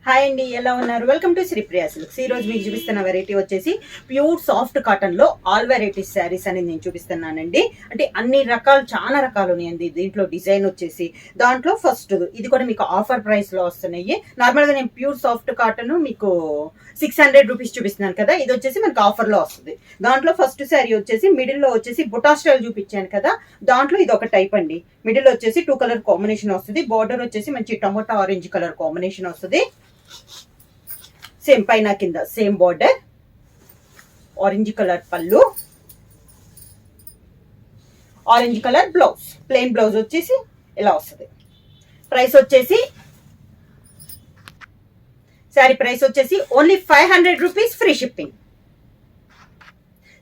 Hi అండి, ఎలా ఉన్నారు? Welcome to Sripriya silks. ఈ రోజు మీకు చూపిస్తున్న వెరైటీ వచ్చేసి ప్యూర్ సాఫ్ట్ కాటన్ లో ఆల్ వెరైటీస్ శారీస్ అనేది నేను చూపిస్తున్నానండి. అంటే అన్ని రకాలు, చాలా రకాలు ఉన్నాయండి. దీంట్లో డిజైన్ వచ్చేసి దాంట్లో ఫస్ట్ ఇది కూడా మీకు ఆఫర్ ప్రైస్ లో వస్తున్నాయి. నార్మల్ గా నేను ప్యూర్ సాఫ్ట్ కాటన్ మీకు 600 రూపీస్ చూపిస్తున్నాను కదా, ఇది వచ్చేసి మనకి ఆఫర్ లో వస్తుంది. దాంట్లో ఫస్ట్ శారీ వచ్చేసి మిడిల్ లో వచ్చేసి బుటా స్టైల్ చూపించాను కదా, దాంట్లో ఇది ఒక టైప్ అండి. మిడిల్ వచ్చేసి 2 కలర్ కాంబినేషన్ వస్తుంది. బార్డర్ వచ్చేసి మంచి టమోటా ఆరెంజ్ కలర్ కాంబినేషన్ వస్తుంది. సేమ్ పైన కింద సేమ్ బార్డర్, ఆరెంజ్ కలర్ పళ్ళు, orange colour blouse, plain blouse వచ్చేసి ఇలా వస్తుంది. ప్రైస్ వచ్చేసి శారీ ప్రైస్ వచ్చేసి only 500 rupees, free shipping.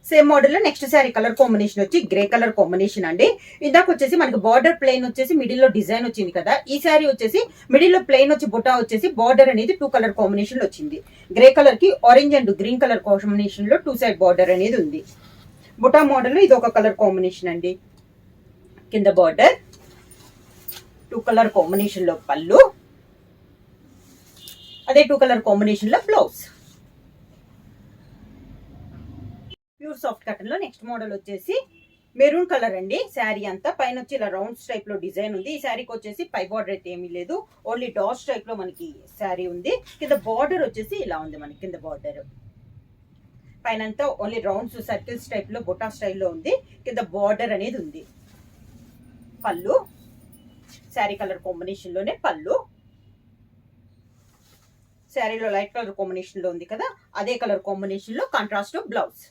Same model లో నెక్స్ట్ శారీ కలర్ కాంబినేషన్ వచ్చి గ్రే కలర్ కాంబినేషన్ అండి. ఇందాక వచ్చేసి మనకి బార్డర్ ప్లెయిన్ వచ్చేసి మిడిల్ లో డిజైన్ వచ్చింది కదా, ఈ శారీ వచ్చేసి మిడిల్ లో ప్లెయిన్ వచ్చి బుటా వచ్చేసి బార్డర్ అనేది 2 కలర్ కాంబినేషన్ లో వచ్చింది. గ్రే కలర్ కి orange and green colour combination లో 2 సైడ్ బార్డర్ అనేది ఉంది. బుటా మోడల్ లో ఇది ఒక కలర్ కాంబినేషన్ అండి. కింద బార్డర్ 2 కలర్ కాంబినేషన్ లో పళ్ళు, అదే 2 కలర్ కాంబినేషన్ లో బ్లౌజ్. ప్యూర్ సాఫ్ట్ కాటన్ లో నెక్స్ట్ మోడల్ వచ్చేసి మెరూన్ కలర్ అండి. శారీ అంతా పైన వచ్చి ఇలా రౌండ్స్ టైప్ లో డిజైన్ ఉంది. ఈ శారీకి వచ్చేసి పై బార్డర్ అయితే ఏమీ లేదు, ఓన్లీ డాట్స్ టైప్ లో మనకి శారీ ఉంది. కింద బార్డర్ వచ్చేసి ఇలా ఉంది మనకి. కింద బార్డర్ పైన అంతా ఓన్లీ రౌండ్స్ సర్కిల్స్ టైప్ లో బొటా స్టైల్లో ఉంది. కింద బార్డర్ అనేది ఉంది. పళ్ళు శారీ కలర్ కాంబినేషన్ లోనే పళ్ళు, శారీలో లైట్ కలర్ కాంబినేషన్ లో ఉంది కదా, అదే కలర్ కాంబినేషన్ లో కాంట్రాస్ట్ బ్లౌజ్.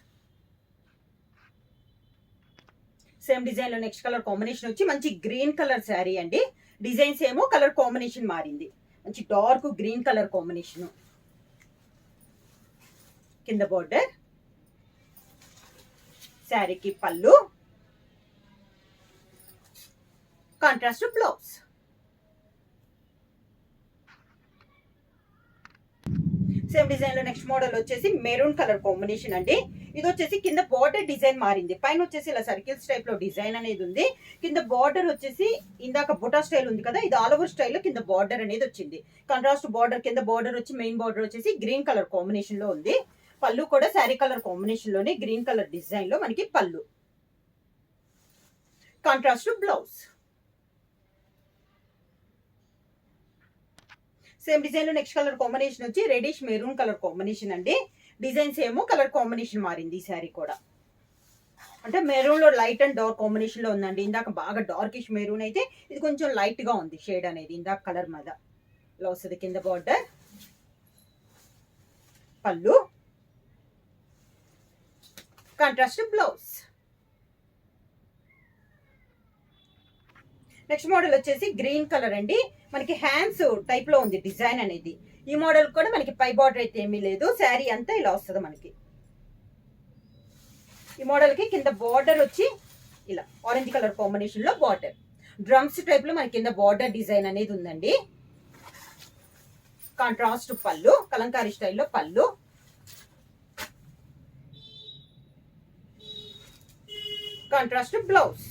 సేమ్ డిజైన్ లో నెక్స్ట్ కలర్ కాంబినేషన్ వచ్చి మంచి గ్రీన్ కలర్ శారీ అండి. డిజైన్స్ ఏమో కలర్ కాంబినేషన్ మారింది. మంచి డార్క్ గ్రీన్ కలర్ కాంబినేషన్. కింద బోర్డర్, శారీకి పళ్ళు, కాంట్రాస్ట్ బ్లౌజ్. సేమ్ డిజైన్ లో నెక్స్ట్ మోడల్ వచ్చేసి మెరూన్ కలర్ కాంబినేషన్ అండి. ఇది వచ్చేసి కింద బార్డర్ డిజైన్ మారింది. పైన వచ్చేసి ఇలా సర్కిల్స్ టైప్ లో డిజైన్ అనేది ఉంది. కింద బార్డర్ వచ్చేసి ఇందాక బుటా స్టైల్ ఉంది కదా, ఇది ఆల్ ఓవర్ స్టైల్ లో కింద బార్డర్ అనేది వచ్చింది. కాంట్రాస్ట్ బార్డర్, కింద బార్డర్ వచ్చి మెయిన్ బార్డర్ వచ్చేసి గ్రీన్ కలర్ కాంబినేషన్ లో ఉంది. పళ్ళు కూడా శారీ కలర్ కాంబినేషన్ లోనే గ్రీన్ కలర్ డిజైన్ లో మనకి పళ్ళు, కాంట్రాస్ట్ బ్లౌజ్. సేమ్ డిజైన్ లో నెక్స్ట్ కలర్ కాంబినేషన్ వచ్చి రెడిష్ మెరూన్ కలర్ కాంబినేషన్ అండి. డిజైన్స్ ఏమో కలర్ కాంబినేషన్ మారింది. ఈ శారీ కూడా అంటే మెరూన్ లో లైట్ అండ్ డార్క్ కాంబినేషన్ లో ఉందండి. ఇందాక బాగా డార్కిష్ మెరూన్ అయితే ఇది కొంచెం లైట్ గా ఉంది షేడ్ అనేది. ఇందాక కలర్ మీద ఇలా వస్తుంది. కింద బార్డర్, పళ్ళు, కాంట్రాస్ట్ బ్లౌజ్. నెక్స్ట్ మోడల్ వచ్చేసి గ్రీన్ కలర్ అండి. మనకి హ్యాండ్స్ టైప్ లో ఉంది డిజైన్ అనేది. ఈ మోడల్ కూడా మనకి పై బార్డర్ అయితే ఏమీ లేదు. శారీ అంతా ఇలా వస్తుంది మనకి. ఈ మోడల్ కి కింద బార్డర్ వచ్చి ఇలా ఆరెంజ్ కలర్ కాంబినేషన్ లో బార్డర్, డ్రమ్స్ టైప్ లో మనకి కింద బార్డర్ డిజైన్ అనేది ఉందండి. కాంట్రాస్ట్ పళ్ళు, కలంకారీ స్టైల్లో పళ్ళు, కాంట్రాస్ట్ బ్లౌజ్.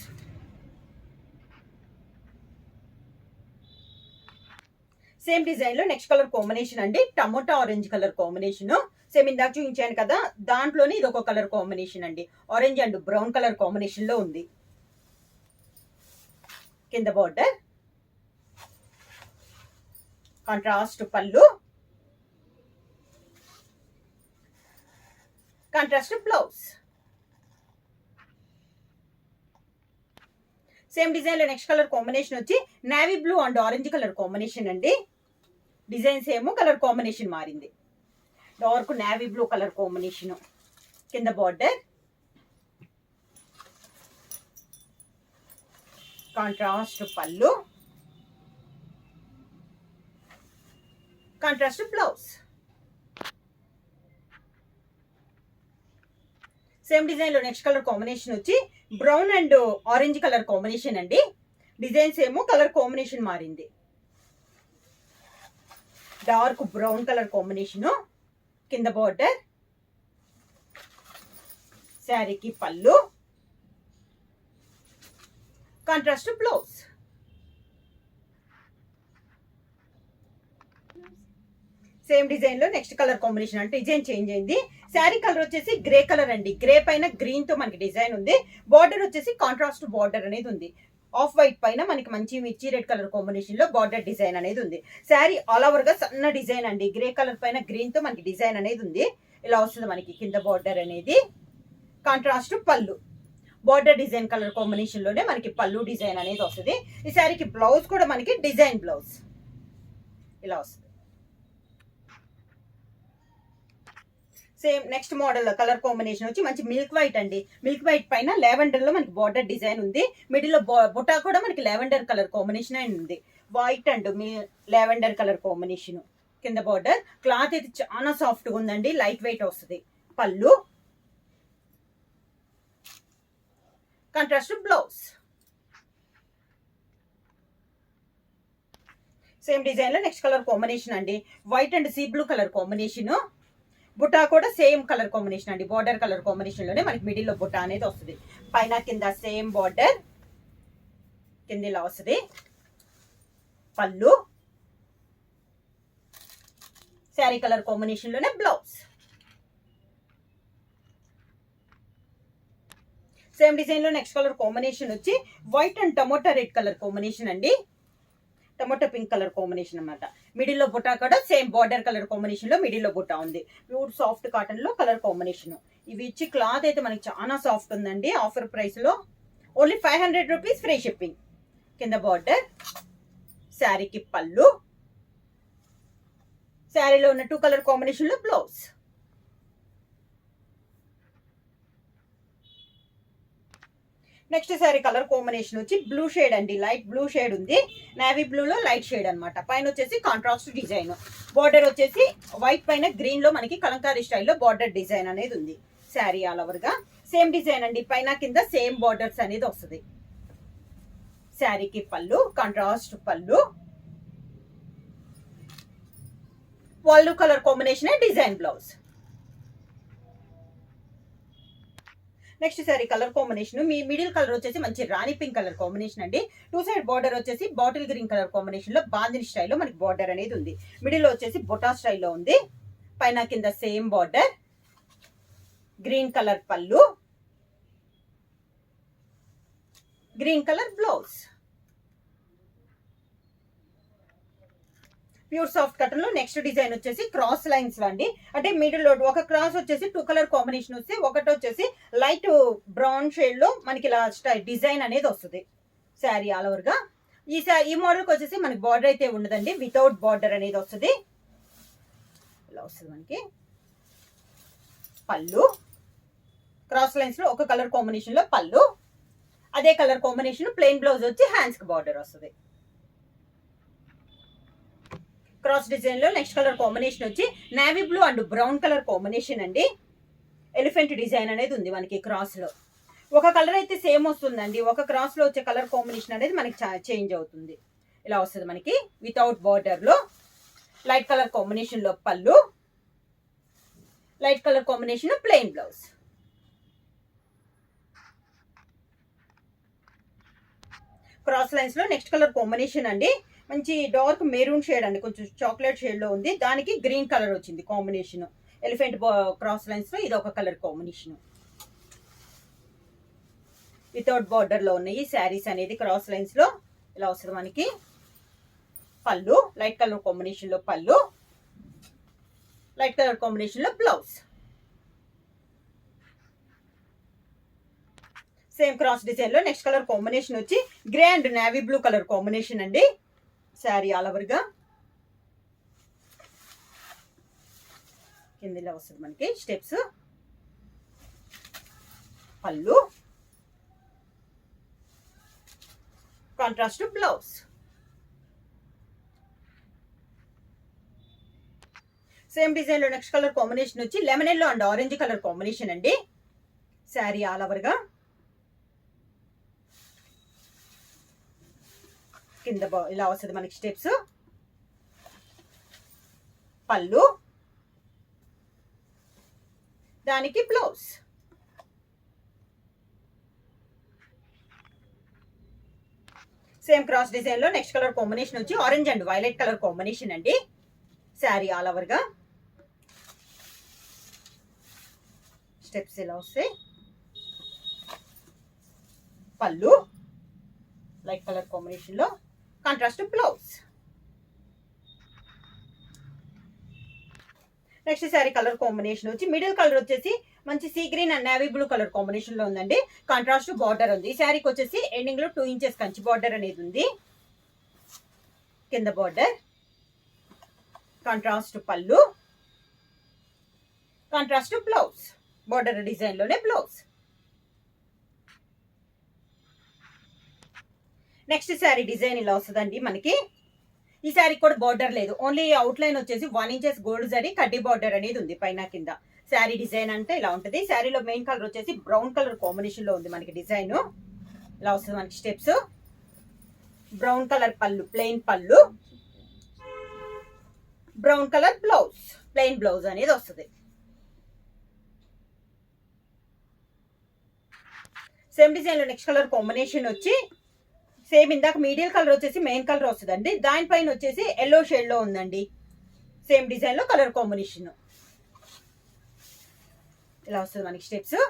సేమ్ డిజైన్ లో నెక్స్ట్ కలర్ కాంబినేషన్ అండి. Tomato orange colour combination. Same ఇందాక చూపించాను కదా, దాంట్లోనే ఇది ఒక కలర్ కాంబినేషన్ అండి. Orange and brown colour combination లో ఉంది. కింద బార్డర్, కాంట్రాస్ట్ పళ్ళు, కాంట్రాస్ట్ బ్లౌజ్. సేమ్ డిజైన్ లో నెక్స్ట్ కలర్ కాంబినేషన్ వచ్చి navy blue and orange colour combination అండి. డిజైన్స్ ఏమో కలర్ కాంబినేషన్ మారింది. Dark navy blue colour combination. కింద బార్డర్, కాంట్రాస్ట్ పళ్ళు, కాంట్రాస్ట్ బ్లౌజ్. సేమ్ డిజైన్ లో నెక్స్ట్ కలర్ కాంబినేషన్ వచ్చి brown and orange colour combination అండి. Designs ఏమో కలర్ కాంబినేషన్ మారింది. Dark brown colour combination. కింద బార్డర్, శారీకి పళ్ళు, కాంట్రాస్ట్ బ్లౌజ్. సేమ్ డిజైన్ లో నెక్స్ట్ కలర్ కాంబినేషన్ అంటే డిజైన్ చేంజ్ అయింది. శారీ కలర్ వచ్చేసి గ్రే కలర్ అండి. గ్రే పైన గ్రీన్ తో మనకి డిజైన్ ఉంది. బార్డర్ వచ్చేసి కాంట్రాస్ట్ బార్డర్ అనేది ఉంది. ఆఫ్ వైట్ పైన మనకి మంచి మిర్చి రెడ్ కలర్ కాంబినేషన్ లో బార్డర్ డిజైన్ అనేది ఉంది. శారీ ఆల్ ఓవర్ గా సన్న డిజైన్ అండి. గ్రే కలర్ పైన గ్రీన్ తో మనకి డిజైన్ అనేది ఉంది. ఇలా వస్తుంది మనకి కింద బార్డర్ అనేది. కాంట్రాస్ట్ పళ్ళు, బార్డర్ డిజైన్ కలర్ కాంబినేషన్ లోనే మనకి పళ్ళు డిజైన్ అనేది వస్తుంది. ఈ శారీకి బ్లౌజ్ కూడా మనకి డిజైన్ బ్లౌజ్ ఇలా వస్తుంది. Same next model colour combination వచ్చి మంచి మిల్క్ వైట్ అండి. మిల్క్ వైట్ పైన లావెండర్ లో మనకి బార్డర్ డిజైన్ ఉంది. మిడిల్ లో బుటా కూడా మనకి లావెండర్ కలర్ కాంబినేషన్ అయిన ఉంది. White and lavender colour combination కింద బార్డర్. క్లాత్ అయితే చాలా సాఫ్ట్ గా ఉందండి, లైట్ వెయిట్ వస్తుంది. పళ్ళు, కాంట్రాస్ట్ బ్లౌజ్. సేమ్ డిజైన్ లో నెక్స్ట్ కలర్ కాంబినేషన్ అండి. White and sea blue colour combination. బుటా కూడా సేమ్ కలర్ కాంబినేషన్ అండి. బార్డర్ కలర్ కాంబినేషన్ లోనే మనకి మిడిల్ లో బుటా అనేది వస్తుంది. పైన కింద సేమ్ బార్డర్, కింద ఇలా వస్తుంది. పళ్ళు, శారీ కలర్ కాంబినేషన్ లోనే బ్లౌజ్. సేమ్ డిజైన్ లో నెక్స్ట్ కలర్ కాంబినేషన్ వచ్చి white and tomato red colour combination అండి. టమోటా పింక్ కలర్ కాంబినేషన్ అనమాట. మిడిల్ లో బుటా కూడా సేమ్ బార్డర్ కలర్ కాంబినేషన్ లో మిడిల్ లో బుటా ఉంది. ప్యూర్ సాఫ్ట్ కాటన్ లో కలర్ కాంబినేషన్. ఇవి ఇచ్చి క్లాత్ అయితే మనకి చాలా సాఫ్ట్ ఉందండి. ఆఫర్ ప్రైస్ లో ఓన్లీ 500 రూపీస్ ఫ్రీ షిప్పింగ్. కింద బార్డర్, శారీకి పళ్ళు, శారీలో ఉన్న 2 కలర్ కాంబినేషన్ లో blouse. Next sari colour combination వచ్చి బ్లూ షేడ్ అండి. లైట్ బ్లూ షేడ్ ఉంది. నేవీ బ్లూ లో లైట్ షేడ్ అనమాట. పైన వచ్చేసి కాంట్రాస్ట్ డిజైన్. బార్డర్ వచ్చేసి వైట్ పైన గ్రీన్ లో మనకి కలంకారీ స్టైల్లో బార్డర్ డిజైన్ అనేది ఉంది. శారీ ఆల్ ఓవర్ గా సేమ్ డిజైన్ అండి. పైన కింద సేమ్ బార్డర్స్ అనేది వస్తుంది. శారీకి పళ్ళు, కాంట్రాస్ట్ పళ్ళు, పళ్ళు colour combination design blouse. Next saree colour combination మీ మిడిల్ కలర్ వచ్చేసి మంచి రాణి పింక్ కలర్ కాంబినేషన్ అండి. 2 సైడ్ బార్డర్ వచ్చేసి బాటిల్ గ్రీన్ కలర్ కాంబినేషన్ లో బాందిని స్టైల్లో మనకి బార్డర్ అనేది ఉంది. మిడిల్ లో వచ్చేసి బొటా స్టైల్లో ఉంది. పైన కింద సేమ్ బార్డర్, గ్రీన్ కలర్ పళ్ళు, green colour blouse. Pure soft cotton లో నెక్స్ట్ డిజైన్ వచ్చేసి క్రాస్ లైన్స్ అండి. అంటే మిడిల్ లో ఒక క్రాస్ వచ్చేసి 2 కలర్ కాంబినేషన్ వస్తే, ఒకటి వచ్చేసి లైట్ బ్రౌన్ షేడ్ లో మనకి ఇలా డిజైన్ అనేది వస్తుంది. శారీ ఆల్ ఓవర్ గా ఈ మోడల్ కి వచ్చేసి మనకి బార్డర్ అయితే ఉండదండి, వితౌట్ బార్డర్ అనేది వస్తుంది. ఇలా వస్తుంది మనకి. పళ్ళు క్రాస్ లైన్స్ లో ఒక కలర్ కాంబినేషన్ లో పళ్ళు, అదే కలర్ కాంబినేషన్ ప్లెయిన్ బ్లౌజ్ వచ్చి హ్యాండ్స్ కి బార్డర్ వస్తుంది. క్రాస్ డిజైన్ లో నెక్స్ట్ కలర్ కాంబినేషన్ వచ్చి navy blue and brown colour combination అండి. ఎలిఫెంట్ డిజైన్ అనేది ఉంది మనకి క్రాస్ లో. ఒక కలర్ అయితే సేమ్ వస్తుందండి, ఒక క్రాస్ లో వచ్చే కలర్ కాంబినేషన్ అనేది మనకి చేంజ్ అవుతుంది. ఇలా వస్తుంది మనకి వితౌట్ బార్డర్ లో. లైట్ కలర్ కాంబినేషన్ లో పళ్ళు, light colour combination plain blouse. Cross lines లో నెక్స్ట్ కలర్ కాంబినేషన్ అండి. మంచి డార్క్ మెరూన్ షేడ్ అండి, కొంచెం చాక్లెట్ షేడ్ లో ఉంది. దానికి గ్రీన్ కలర్ వచ్చింది కాంబినేషన్. ఎలిఫెంట్ క్రాస్ లైన్స్ లో ఇది ఒక కలర్ కాంబినేషన్. వితౌట్ బార్డర్ లో ఉన్నాయి శారీస్ అనేది. క్రాస్ లైన్స్ లో ఇలా వస్తుంది మనకి. పళ్ళు లైట్ కలర్ కాంబినేషన్ లో పళ్ళు, లైట్ కలర్ కాంబినేషన్ లో బ్లౌజ్. సేమ్ క్రాస్ డిజైన్ లో నెక్స్ట్ కలర్ కాంబినేషన్ వచ్చి grey and navy blue colour combination అండి. శారీ ఆల్ ఓవర్ గా కింద ఇలా వస్తుంది మనకి స్టెప్స్. పళ్ళు, కాంట్రాస్ట్ బ్లౌజ్. సేమ్ డిజైన్ లో నెక్స్ట్ కలర్ కాంబినేషన్ వచ్చి lemon yellow and orange colour combination అండి. శారీ ఆల్ ఓవర్ గా కింద ఇలా వస్తుంది మనకి స్టెప్స్. పళ్ళు, దానికి బ్లౌజ్. సేమ్ క్రాస్ డిజైన్ లో నెక్స్ట్ కలర్ కాంబినేషన్ వచ్చి orange and violet colour combination అండి. శారీ ఆల్ ఓవర్గా స్టెప్స్ ఇలా వస్తాయి. పళ్ళు లైట్ కలర్ కాంబినేషన్ లో, contrast blouse. Next sari colour combination వచ్చి మిడిల్ కలర్ వచ్చేసి మంచి sea green and navy blue colour combination లో ఉందండి. కాంట్రాస్ట్ బార్డర్ ఉంది. ఈ శారీకి వచ్చేసి ఎండింగ్ లో 2 ఇంచెస్ కంచి బార్డర్ అనేది ఉంది. కింద బార్డర్, కాంట్రాస్ట్ పళ్ళు, కాంట్రాస్ట్ బ్లౌజ్. బార్డర్ డిజైన్ లోనే బ్లౌజ్. నెక్స్ట్ శారీ డిజైన్ ఇలా వస్తుందండి మనకి. ఈ శారీ కూడా బార్డర్ లేదు, ఓన్లీ అవుట్ లైన్ వచ్చేసి 1 ఇంచెస్ గోల్డ్ జరీ కడ్డీ బార్డర్ అనేది ఉంది పైన కింద. శారీ డిజైన్ అంటే ఇలా ఉంటుంది. శారీలో మెయిన్ కలర్ వచ్చేసి బ్రౌన్ కలర్ కాంబినేషన్ లో ఉంది మనకి డిజైన్. ఇలా వస్తుంది మనకి స్టెప్స్. బ్రౌన్ కలర్ పళ్ళు, ప్లెయిన్ పళ్ళు, brown colour blouse, plain blouse అనేది వస్తుంది. సేమ్ డిజైన్ లో నెక్స్ట్ కలర్ కాంబినేషన్ వచ్చి సేమ్ ఇందాక మీడియం కలర్ వచ్చేసి మెయిన్ కలర్ వస్తుందండి. దానిపైన వచ్చేసి ఎల్లో షేడ్ లో ఉందండి. సేమ్ డిజైన్ లో కలర్ కాంబినేషన్ ఇలా వస్తుంది మనకి స్టెప్స్.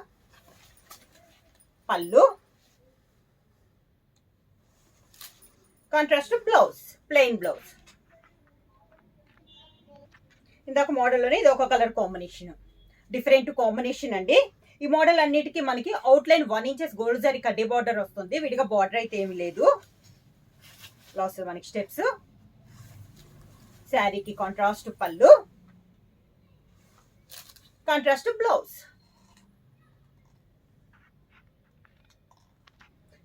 పళ్ళు, కాంట్రాస్ట్ బ్లౌజ్, ప్లెయిన్ బ్లౌజ్. ఇందాక మోడల్లోనే ఇది ఒక కలర్ కాంబినేషన్, డిఫరెంట్ కాంబినేషన్ అండి. ఈ మోడల్ అన్నిటికీ మనకి out line 1 inches gold zari కడ్డీ బార్డర్ వస్తుంది. విడిగా బార్డర్ అయితే ఏమి లేదు. ఇలా వస్తుంది మనకి స్టెప్స్. శారీకి కాంట్రాస్ట్ పళ్ళు, contrast blouse.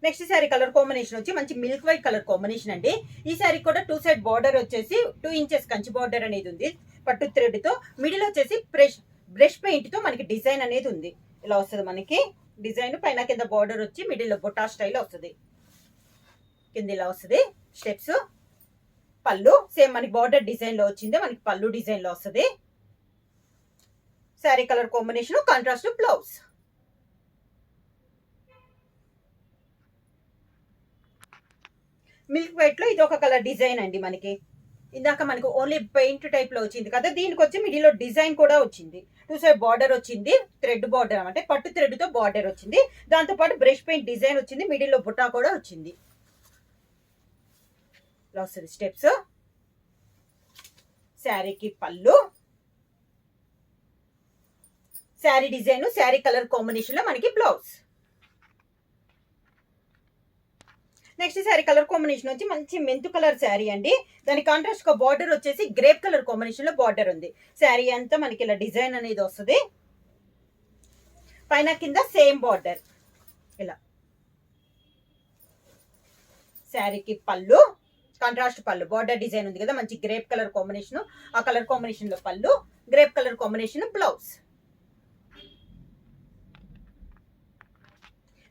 Next sari colour combination వచ్చి మంచి మిల్క్ వైట్ కలర్ కాంబినేషన్ అండి. ఈ శారీ కూడా 2 సైడ్ బార్డర్ వచ్చేసి 2 ఇంచెస్ కంచి బార్డర్ అనేది ఉంది. పట్టు థ్రెడ్ తో మిడిల్ వచ్చేసి బ్రష్ పెయింట్ తో మనకి డిజైన్ అనేది ఉంది. ఇలా వస్తుంది మనకి డిజైన్. పైన కింద బార్డర్ వచ్చి మిడిల్ లో బొటా స్టైల్ వస్తుంది. కింద ఇలా వస్తుంది స్టెప్స్. పళ్ళు సేమ్ మనకి బార్డర్ డిజైన్ లో వచ్చింది, మనకి పళ్ళు డిజైన్ లో వస్తుంది. Sari colour combination contrast blouse. Milk white లో ఇది ఒక కలర్ డిజైన్ అండి మనకి. ఇందాక మనకు ఓన్లీ పెయింట్ టైప్ లో వచ్చింది కదా, దీనికి వచ్చి మిడిల్ లో డిజైన్ కూడా వచ్చింది. 2 సైడ్ బార్డర్ వచ్చింది, థ్రెడ్ బార్డర్ అంటే పట్టు థ్రెడ్ తో బార్డర్ వచ్చింది. దాంతో పాటు బ్రష్ పెయింట్ డిజైన్ వచ్చింది, మిడిల్ లో బుట్టా కూడా వచ్చింది. ఇలా వస్తుంది స్టెప్స్. శారీకి పళ్ళు, sari design, sari colour combination లో మనకి blouse. Next sari colour combination వచ్చి మంచి మెంతు కలర్ శారీ అండి. దాని కాంట్రాస్ట్ గా బార్డర్ వచ్చేసి గ్రేప్ కలర్ కాంబినేషన్ లో బార్డర్ ఉంది. శారీ అంతా మనకి ఇలా డిజైన్ అనేది వస్తుంది. పైన కింద సేమ్ బార్డర్ ఇలా. శారీకి పళ్ళు, కాంట్రాస్ట్ పళ్ళు, బార్డర్ డిజైన్ ఉంది కదా మంచి గ్రేప్ కలర్ కాంబినేషన్. ఆ కలర్ కాంబినేషన్ లో పళ్ళు, grape colour combination blouse.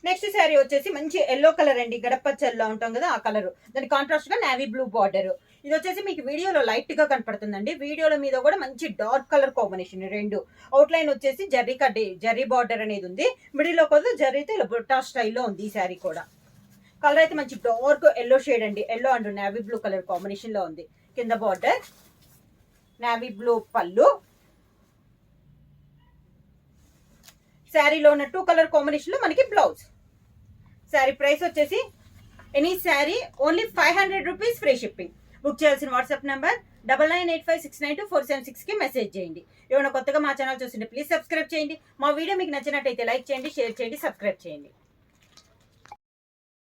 Next sari వచ్చేసి మంచి ఎల్లో కలర్ అండి, గడపచ్చల్లో ఉంటాం కదా ఆ కలర్. దాని కాంట్రాస్ట్ గా నేవీ బ్లూ బార్డర్. ఇది వచ్చేసి మీకు వీడియోలో లైట్ గా కనపడుతుందండి. వీడియోల మీద కూడా మంచి డార్క్ కలర్ కాంబినేషన్. రెండు అవుట్ లైన్ వచ్చేసి జర్రీ బార్డర్ అనేది ఉంది. మిడిల్ లో కూడా జర్రీతో ఇలా బుట్టా స్టైల్లో ఉంది. ఈ శారీ కూడా కలర్ అయితే మంచి డార్క్ ఎల్లో షేడ్ అండి. Yellow and navy blue colour combination లో ఉంది. కింద బార్డర్, నేవీ బ్లూ పళ్ళు. శారీలో ఉన్న 2 కలర్ కాంబినేషన్ లో మనకి బ్లౌజ్. శారీ ప్రైస్ వచ్చేసి any sari only 500 rupees, free shipping. Book చేయాల్సిన వాట్సాప్ నెంబర్ 9985692476 కి మెసేజ్ చేయండి. ఏమైనా కొత్తగా మా ఛానల్ చూస్తుంటే ప్లీజ్ సబ్స్క్రైబ్ చేయండి. మా వీడియో మీకు నచ్చినట్టయితే లైక్ చేయండి, షేర్ చేయండి, సబ్స్క్రైబ్ చేయండి.